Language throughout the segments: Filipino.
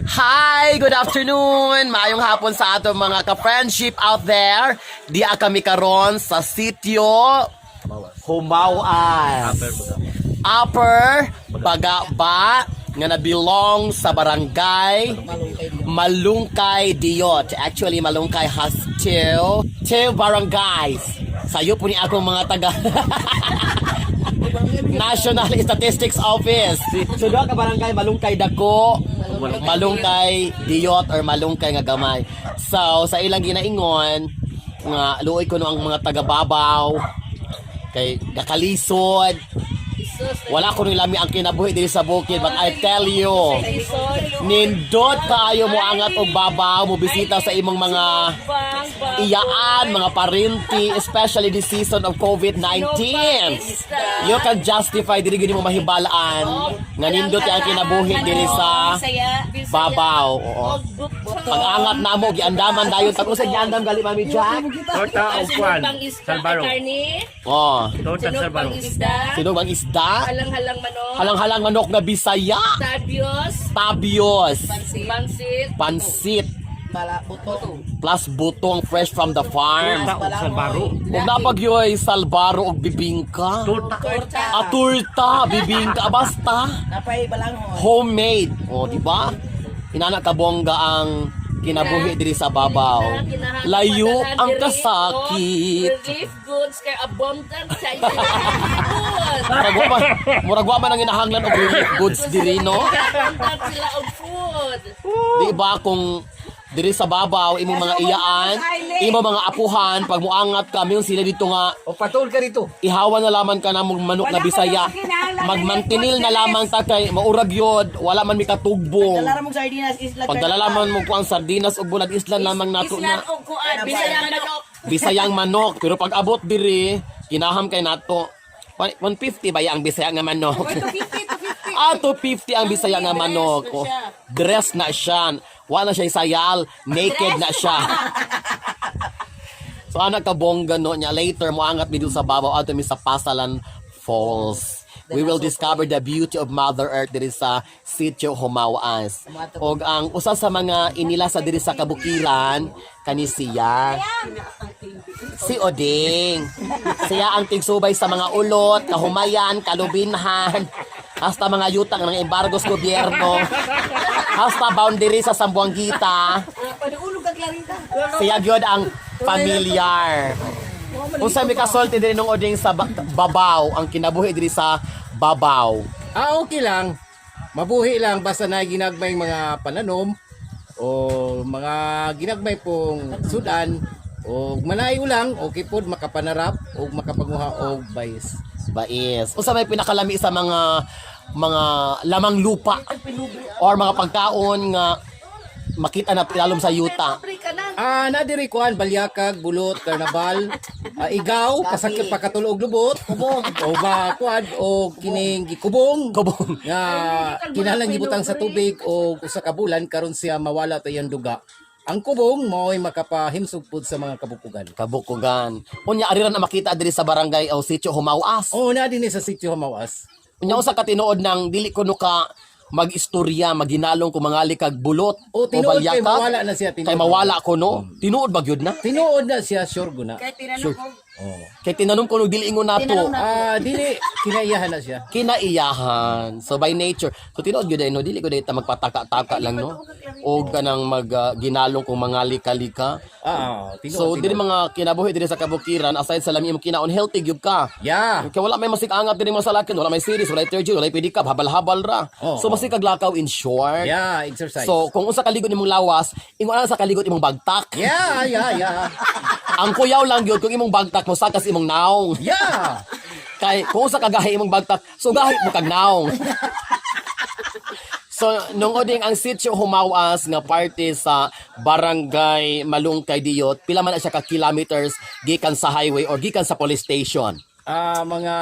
Hi! Good afternoon! Maayong hapon sa atong mga ka-friendship out there. Diya kami karon sa sitio Humawas. Upper Bagaba nga na-belong sa barangay Malungkay Diyot. Actually, Malungkay has two barangays. Sayo po ni akong mga taga National Statistics Office. Sudo ka barangay Malungkay Dako, Malungkay Diyot or Malungkay nga gamay. So sa ilang ginaingon nga luoy ko no ang mga taga Babaw kay nakalisod. Wala ko nilami ang kinabuhi diri sa bukid, but I tell you, nindot kaayo mo angat og Babaw, mo bisita sa imong mga iyaan, mga parinti, especially this season of COVID-19. You can justify diri gid mo mahibalaan nga nindot ang kinabuhi diri sa Babaw. Oo. Pag-angat namo giandaman dayon tag usa giandam gali Mami Jack. Torta o kwan, salbaro. Oh. Torta salbaro. Sino bang isda? Halang-halang manok. Halang-halang manok na Bisaya. Tabios. Pansit. Plus butong fresh from the farm. Torta o salbaro. Kung napagyoy salbaro og bibingka. Torta. Turta, bibingka, basta. Homemade. O, di ba? Inana kabongga ang kinabuhi diri sa Babaw. Layo ang kasakit. Relief goods kay abundant sa Murag wa man ang inahanglan og relief goods diri, no? abundant sila og food. Di ba kung diri sa Babaw imong mga iyaan, imong mga apuhan pag muangat ka mayon sila dito nga O patol ka rito. ihawan na lamang ka na mong manok na Bisaya. Magmantinil na lamang ta kay maurag yod, wala man mi katugbong. Dala mo sardinas isla. Pagdala lamang mo kuang sardinas ug bulad islan lamang nato Islan na og kuan, bisayang manok. Bisayang manok. Pero pag abot diri, kinaham kay nato 150 ba ang Bisaya nga manok? 250 ang Bisaya nga manok. Oh, dress na siya. Wala na siya sayal, naked na siya. So anak ka bongga no nya later mo angat mi sa Babaw ato mi sa Pasalan Falls. We will discover the beauty of Mother Earth diri sa Sitio Humawas. Og ang usa sa mga inila sa diri sa kabukiran kani siya. Si Oding. Siya ang tigsubay sa mga ulot, kahumayan, kalubinhan, hasta mga yutang ng embargos gobyerno, hasta boundary sa Sambuangita. Siya gyud ang familiar. Unsa mi kasulti diri nung Oding sa Babaw, ang kinabuhi diri sa Babaw. Okay lang. Mabuhi lang basta na ginagmay mga pananom o mga ginagmay pong sudan o malayo lang okay pod makapanarap o makapanguha og bayis. Bais. Unsa may pinakalami sa mga lamang lupa or mga pagkaon nga makita na pilalom sa yuta. Nadiri kuan balyakag, bulot, karnabal, igaw, pasakit pakatulog lubot, kubong, o ba kuan o kining gikubong. Kubong. Nga kinahanglan gibutang sa tubig o usa ka bulan karon siya mawala tayong duga. Ang kubong mao'y makapahimsog pud sa mga kabukugan. Kabukugan. Unya ariran na makita diri sa barangay o Sitio Humawas. Oo, na din sa sitio Humawas. Unya usa ka tinuod ng dili kuno ka mag-istorya, maginalong kung mga likag bulot O tinuod kay mawala na siya. Kay mawala ko no. Tinuod ba gyud na? Tinuod na siya, sure guna. Kahit tinanong ko. Kay tinanom ko nung dili ingon nato. Dili, kinaiyahan na siya. Kinaiyahan. So by nature, so tinuod gyud no, dili ko dayta magpataka-taka lang no. O kanang ginalong kung mga lika-lika. Tinuod. So dili mga kinabuhi diri sa kabukiran aside sa lami imong kinaon healthy gyud ka. Yeah. Kaya wala may masik-angat diri mga salakin, wala may series, wala tertiary, wala pedicab, habal-habal ra. So masik kaglakaw in short. Yeah, exercise. So kung usa kaligod imong lawas, ingon sa kaligod imong bagtak. Yeah. Ang kuyaw lang gyud kung imong bagtak mo sakas imong naong. Yeah. Kay kung usa ka gahi imong bagtak, so gahi mo kag naong. So, nung Oding ang Sitio Humawas nga parte sa Barangay Malungkay Diyot, pila man na siya ka kilometers gikan sa highway or gikan sa police station? Mga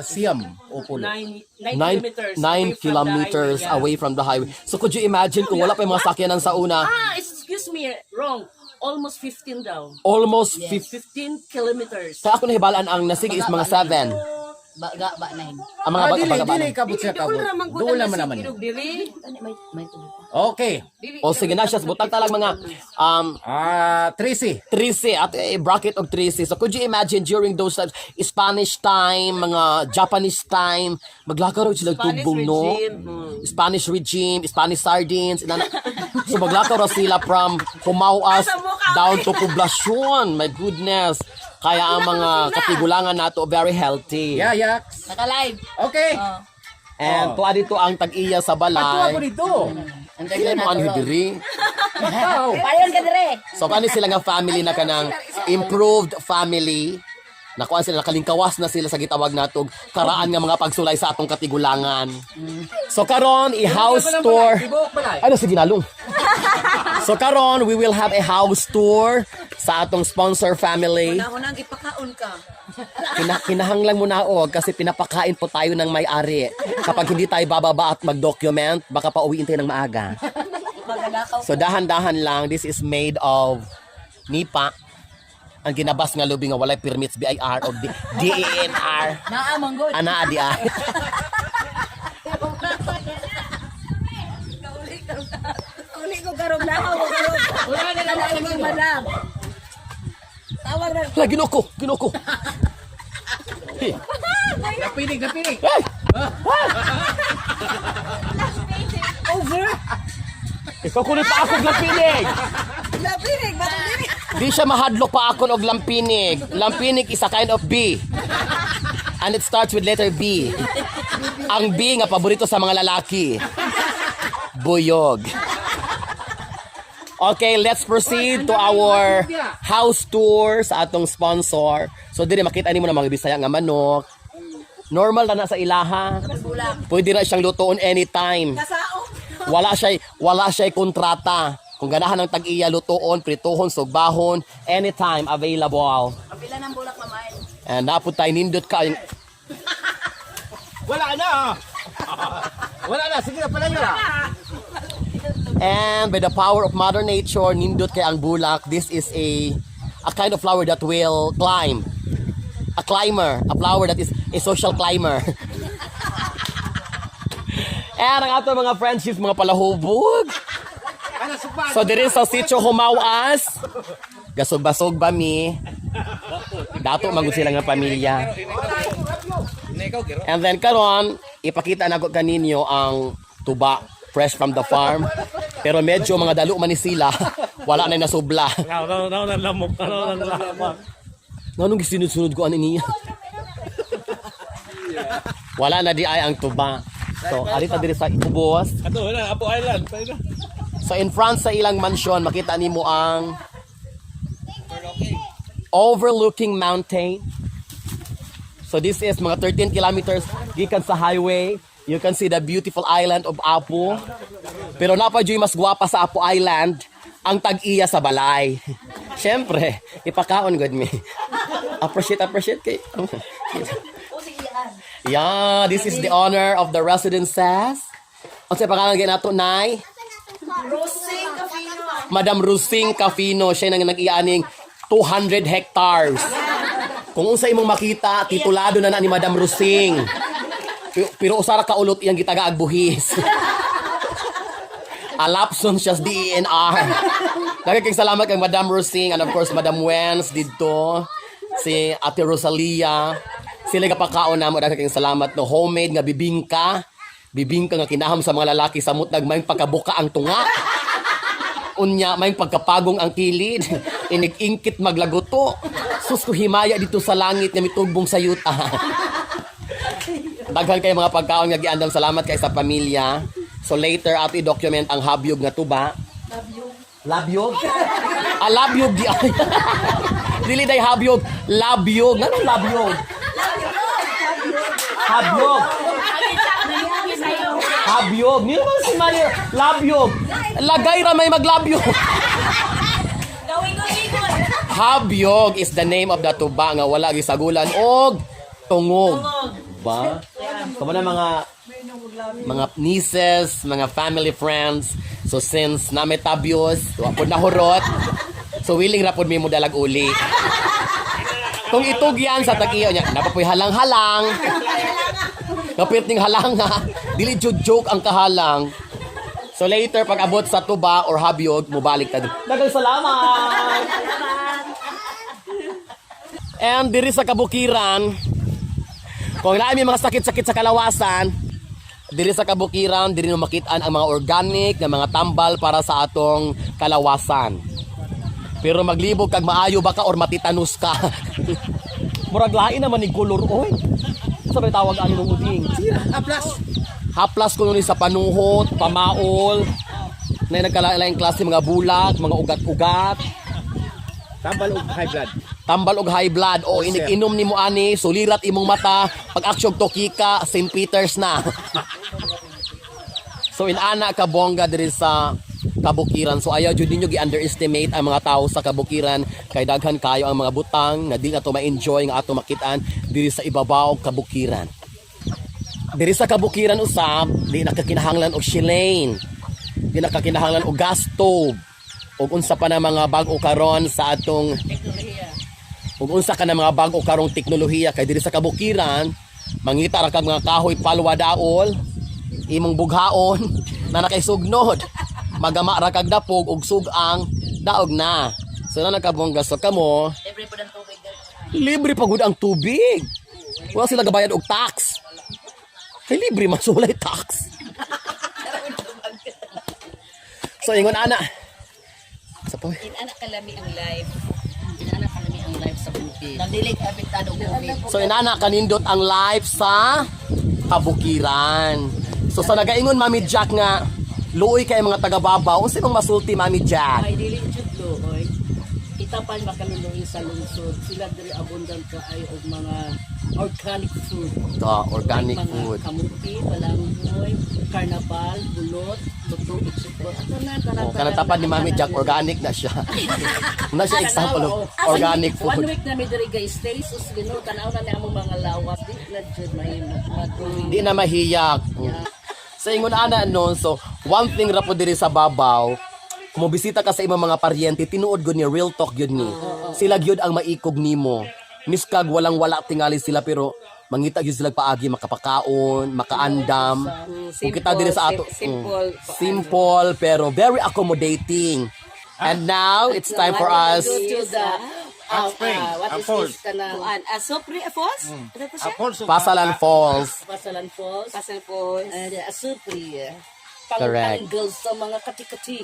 siyam o pulo. 9 kilometers away from the highway. So, could you imagine kung wala pa yung mga sakyanan sa una? Excuse me, wrong. Almost 15 daw. Almost 15 kilometers. Sa ako nahibalaan ang nasigi is mga 7. Baga ba na yun. Ang mga Dili baga kabot siya kabot. Doon naman naman yun. May tubig. Okay. O sige na siya, butang talang mga 13. 13 at bracket og 13. So could you imagine during those times, Spanish time, mga Japanese time, maglakaw sila tugbong, no? Spanish regime, Spanish sardines. So maglakaw ra sila from Humawas down to Poblacion. My goodness. Kaya ang mga katigulangan nato very healthy. Yaks. Naka-live. Okay. And tuwa dito ang tag-iya sa Ato ako balay. dito. Ang Dili taglan mo ang nato. hidiri. Ikaw. Payon ka dire. So kani sila nga family na kanang improved family. Nakuha sila, nakalingkawas na sila sa gitawag natog karaan nga mga pagsulay sa atong katigulangan. So karon i-house tour. Tibok balay. Ano sige nalong. So karon we will have a house tour sa atong sponsor family. Ako nang ipakaon ka. Kinahanglan mo na og kasi pinapakain po tayo ng may-ari. Kapag hindi tayo bababa at mag-document, baka pauwiin tayo ng maaga. So dahan-dahan lang, this is made of nipa. Ang ginabas nga lubing nga walay permits BIR o DENR. Naamang good. Ana adi ay. Uli ko karog na ako. Wala na lang ako madam. Tawag na. Hala, ginoko. Napinig. Over. Ikaw kunin pa ako lampinig. Lapinig, bato diri. Di siya mahadlok pa ako og lampinig. Lampinig is a kind of bee. And it starts with letter B. Ang B nga paborito sa mga lalaki. Buyog. Okay, let's proceed to our house tour sa atong sponsor. So dire makita nimo na mga Bisaya nga manok. Normal na sa ilaha. Pwede na siyang lutoon anytime. Wala siya kontrata. Kung ganahan ng tag-iya, lutoon, prituhon, sugbahon, anytime available. Ang pila ng bulak mamay. And napod tayo nindot ka. Wala na. Wala na. Sige na pala nyo. And by the power of Mother Nature, nindot kay ang bulak. This is a kind of flower that will climb. A climber. A flower that is a social climber. And ang ato mga friendships, mga palahubog. So diri sa sitio Humawas, gasog-basog ba mi? Dato magud sila nga pamilya. And then karon, ipakita na ko kaninyo ang tuba fresh from the farm. Pero medyo mga dalo man ni sila, wala na nasubla. Nanong gisunod-sunod ko ano niya? Wala na di ay ang tuba. So, arita diri sa ubos. Ato na, Apo Island. So in front sa ilang mansion, makita nimo ang overlooking mountain. So this is mga 13 kilometers gikan sa highway. You can see the beautiful island of Apo. Pero napadyoy mas gwapa sa Apo Island ang tag-iya sa balay. Siyempre, ipakaon good me. Appreciate kay. Yeah, this is the honor of the residences. Ang sa pangalan ginato nay Madam Rusing Cafino, siya nang nag-ianing 200 hectares. Kung unsa imong makita, titulado na ni Madam Rusing. Pero usara ka ulot iyang gitagaag buhis. Alapson siya sa DENR. Nagkakig salamat kay Madam Rusing and of course Madam Wens dito. Si Ate Rosalia. Sila kapakaon na mo. Nagkakig salamat no homemade nga bibingka. Bibingka nga kinaham sa mga lalaki sa mutag may pagkabuka ang tunga. Unya may pagkapagong ang kilid. Inig-ingkit maglagoto. Sus ko himaya dito sa langit nga mitugbong sa yuta. Daghan kay mga pagkaon nga giandam salamat kay sa pamilya. So later ato i-document ang habyog nga tuba. Labyog? Labyog di ay. Dili day habyog, labyog. Nganong labyog? Habyog. Habyog. Nino man si Mario? Labyog. Lagay ra may maglabyog. Habyog is the name of the tuba nga wala gisagulan og tungog. Ba? Kamo na mga nieces, mga family friends. So since na may tabyos, wapod na hurot. So willing ra pod mi mo dalag uli. Kung itog yan sa tag-iyo niya, napapoy halang-halang. Kapit ning halang ha. Dili jud joke ang kahalang. So later pag abot sa tuba or habyog, mubalik ta. Daghang salamat. And diri sa kabukiran, kung naay may mga sakit-sakit sa kalawasan, diri sa kabukiran, diri mo makitaan ang mga organic nga mga tambal para sa atong kalawasan. Pero maglibog kag maayo baka or matitanus ka. Murag lain naman ni color oy. Sabay tawag ani ng uding. Haplas ko nun sa panuhot, pamaol, na nagkalain klase mga bulag, mga ugat-ugat. Tambal og high blood. Tambal og high blood. O inig-inom ni mo ani, sulirat imong mata, pag aksyog tokika, St. Peter's na. So inana ka bongga diri sa kabukiran. So ayaw jud ninyo gi-underestimate ang mga tao sa kabukiran kay daghan kayo ang mga butang nga di ato ma-enjoy nga ato makitaan diri sa ibabaw kabukiran. Diri sa kabukiran usab, di nakakinahanglan og shilane. Di nakakinahanglan og gas stove. Ug unsa pa na mga bag-o karon sa atong ug unsa ka na mga bag-o karong teknolohiya kay diri sa kabukiran, mangita ra kag mga kahoy palwa daol, imong bughaon na nakaisugnod. Magama ra kag dapog ug sugang daog na. So na nakabongga so kamo, Libre po ng tubig. libre pa gud ang tubig. Wala sila gabayad og tax. Kay libre man sulay tax. So ingon ana. Sa po. Inanak kalami ang live. Inanak kalami ang live sa bukid. Nandilig apektado ang COVID. So inana kanindot ang live sa kabukiran. So sa nagaingon Mami Jack nga luoy kay mga taga-babaw, unsa imong masulti Mami Jack? Ay dili jud oy. Kita pa makaluloy sa lungsod. Sila diri abundant ka ay og mga organic food. Organic Mga food. kamuti, balanghoy, karnabal, bulot, luto, etc. Oh, kanang tapad ni Mami Jack organic na siya. Na siya example of organic One food. week na mi diri guys stay sus gino tanaw na ni among mga lawas di na jud mahimot. Di na mahiyak. Sa ingon ana no, so one thing ra po diri sa babaw, mobisita ka sa imong mga paryente, tinuod gud ni real talk gyud ni. Sila gyud ang maikog nimo. Miskag walang wala tingali sila pero mangita gyud sila paagi makapakaon, makaandam. Kung kita diri sa ato, simple pero very accommodating. And now it's time for us. To the what is this kanang Asopri, Fos? Ano po siya? Pasalan Falls. Pasalan Falls. Pasal po. And asupri. Correct. Pang-angles sa mga katikati.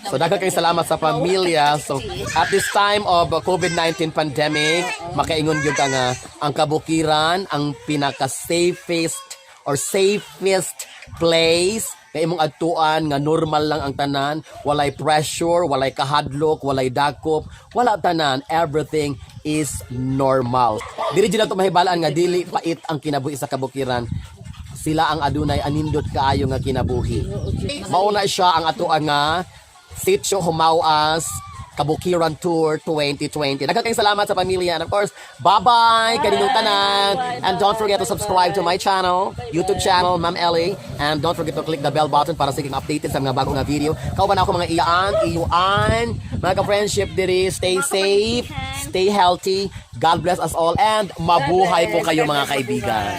So daghang kay salamat sa pamilya. So at this time of COVID-19 pandemic, makaingon gyud ka nga ang kabukiran ang pinaka-safest or safest place kay imong adtuan nga normal lang ang tanan, walay pressure, walay kahadlok, walay dakop, wala tanan, everything is normal. Dili jud nato mahibalaan nga dili pait ang kinabuhi sa kabukiran. Sila ang adunay anindot kaayo nga kinabuhi. Mauna siya ang atoan nga Sitio Humawas Kabukiran Tour 2020. Nagkakayong salamat sa pamilya. And of course, bye-bye! Kaninyong tanan! And don't forget to subscribe to my channel, YouTube channel, Ma'am Ellie. And don't forget to click the bell button para siging updated sa mga bagong nga video. Kauban ako mga iyaan, mga ka-friendship diri. Stay safe, stay healthy. God bless us all. And mabuhay po kayo mga kaibigan.